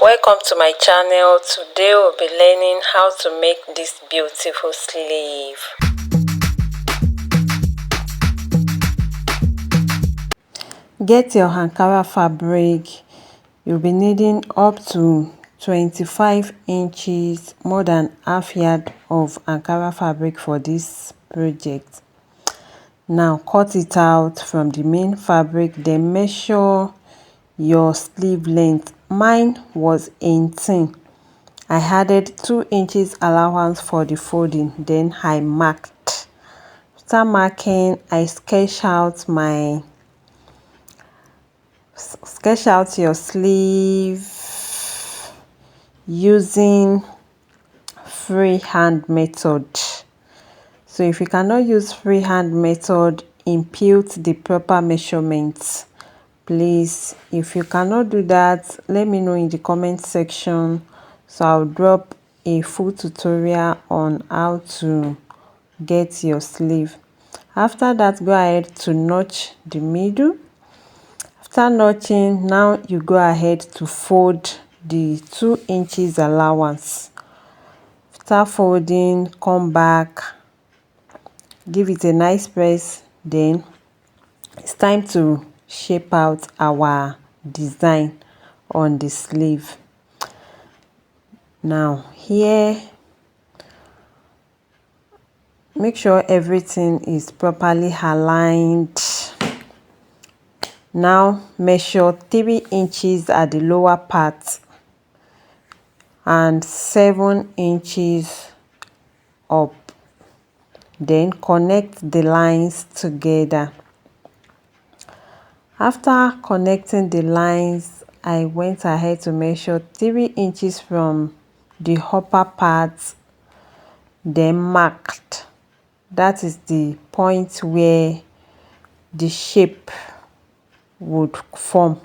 Welcome to my channel. Today we'll be learning how to make this beautiful sleeve. Get your Ankara fabric. You'll be needing up to 25 inches, more than half yard of Ankara fabric for this project. Now cut it out from the main fabric, then measure your sleeve length. Mine was 18. I added 2 inches allowance for the folding, then I marked. After marking, I sketch out your sleeve using freehand method. So if you cannot use freehand method, input the proper measurements. Please, if you cannot do that, let me know in the comment section, so I'll drop a full tutorial on how to get your sleeve. After that, go ahead to notch the middle. After notching, now you go ahead to fold the 2 inches allowance. After folding, come back, give it a nice press, then it's time to shape out our design on the sleeve. Now here, make sure everything is properly aligned. Now measure 3 inches at the lower part and 7 inches up, then connect the lines together. After connecting the lines, I went ahead to measure 3 inches from the upper part, then marked. That is the point where the shape would form.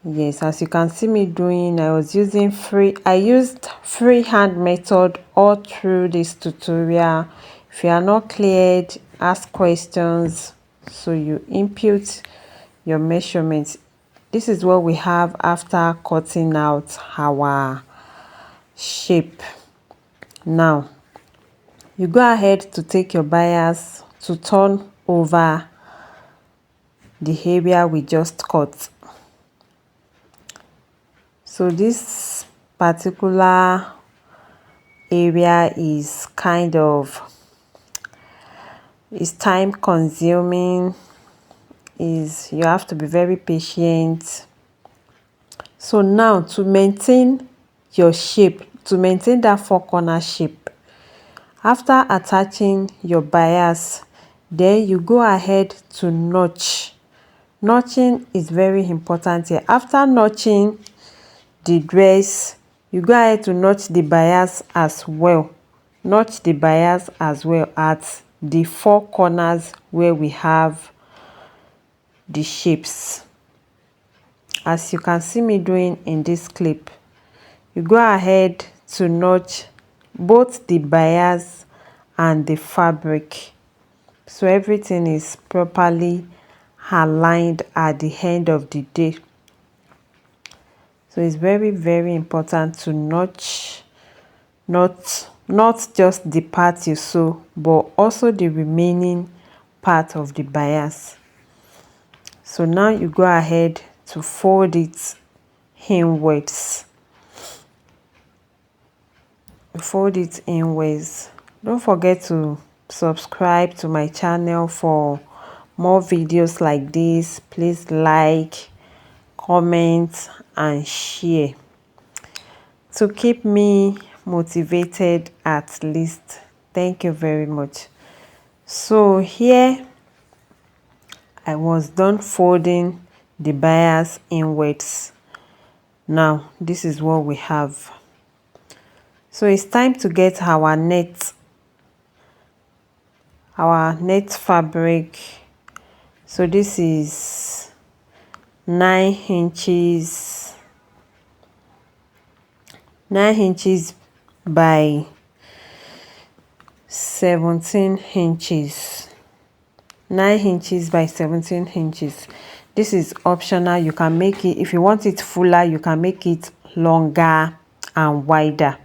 Yes, as you can see me doing, I used freehand method all through this tutorial. If you are not cleared, ask questions, so you input your measurements. This is what we have after cutting out our shape. Now you go ahead to take your bias to turn over the area we just cut. So this particular area is time consuming, you have to be very patient. So now, to maintain your shape, to maintain that 4-corner shape, after attaching your bias, then you go ahead to notch. Notching is very important here. After notching the dress, you go ahead to notch the bias as well. Notch the bias as well at the 4 corners where we have the shapes, as you can see me doing in this clip. You go ahead to notch both the bias and the fabric, so everything is properly aligned at the end of the day. So it's very, very important to notch not just the part you sew, but also the remaining part of the bias. So now you go ahead to fold it inwards. Fold it inwards. Don't forget to subscribe to my channel for more videos like this. Please like, comment and share to keep me motivated at least. Thank you very much. So here I was done folding the bias inwards. Now this is what we have. So it's time to get our net fabric. So this is 9 inches by 17 inches. 9 inches by 17 inches. This is optional. You can make it, if you want it fuller, you can make it longer and wider.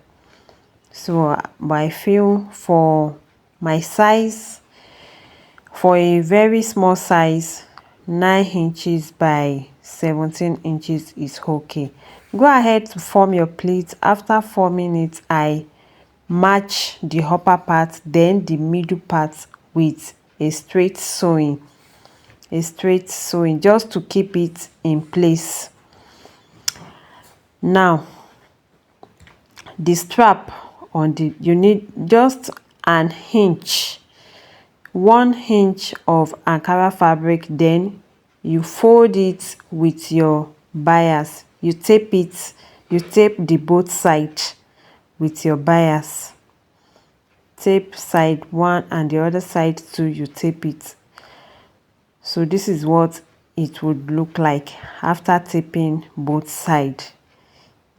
So but I feel for my size, for a very small size, 9 inches by 17 inches is okay. Go ahead to form your pleat. After forming it, I match the upper part, then the middle part with a straight sewing. Just to keep it in place. Now the strap on the, you need just an inch, 1 inch of Ankara fabric, then you fold it with your bias. You tape the both side with your bias. Tape side one and the other side too, you tape it. So this is what it would look like after taping both sides.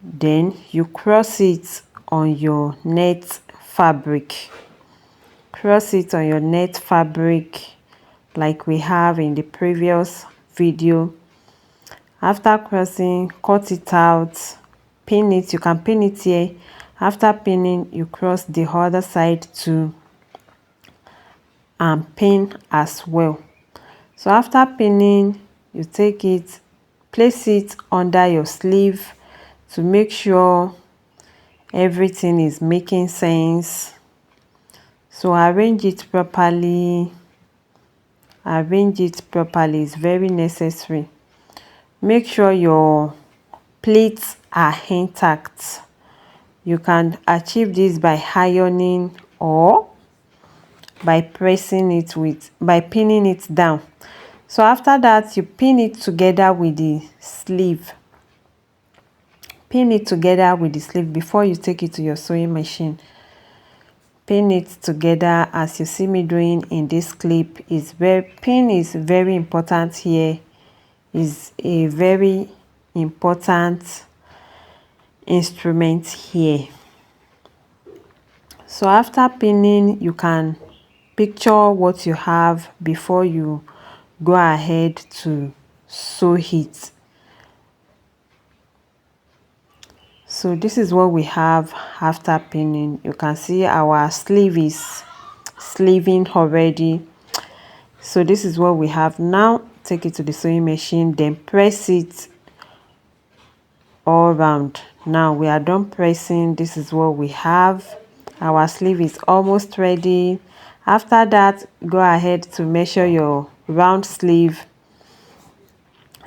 Then you cross it on your net fabric. Cross it on your net fabric like we have in the previous video. After crossing, cut it out, pin it. You can pin it here. After pinning, you cross the other side too and pin as well. So after pinning, you take it, place it under your sleeve to make sure everything is making sense. So arrange it properly. Arrange it properly is very necessary. Make sure your pleats are intact. You can achieve this by ironing or by pressing it with, by pinning it down. So after that, you pin it together with the sleeve. Pin it together with the sleeve before you take it to your sewing machine. Pin it together as you see me doing in this clip. Pin is very important here. Is a very important instrument here. So after pinning, you can picture what you have before you go ahead to sew it. So this is what we have after pinning. You can see our sleeve is sleeving already. So this is what we have now. Take it to the sewing machine, then press it all around. Now we are done pressing. This is what we have. Our sleeve is almost ready. After that, go ahead to measure your round sleeve,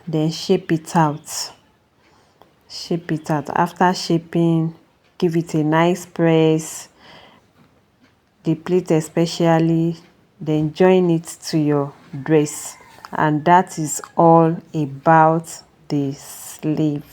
then shape it out. Shape it out. After shaping, give it a nice press, the pleat especially, then join it to your dress. And that is all about the sleeve.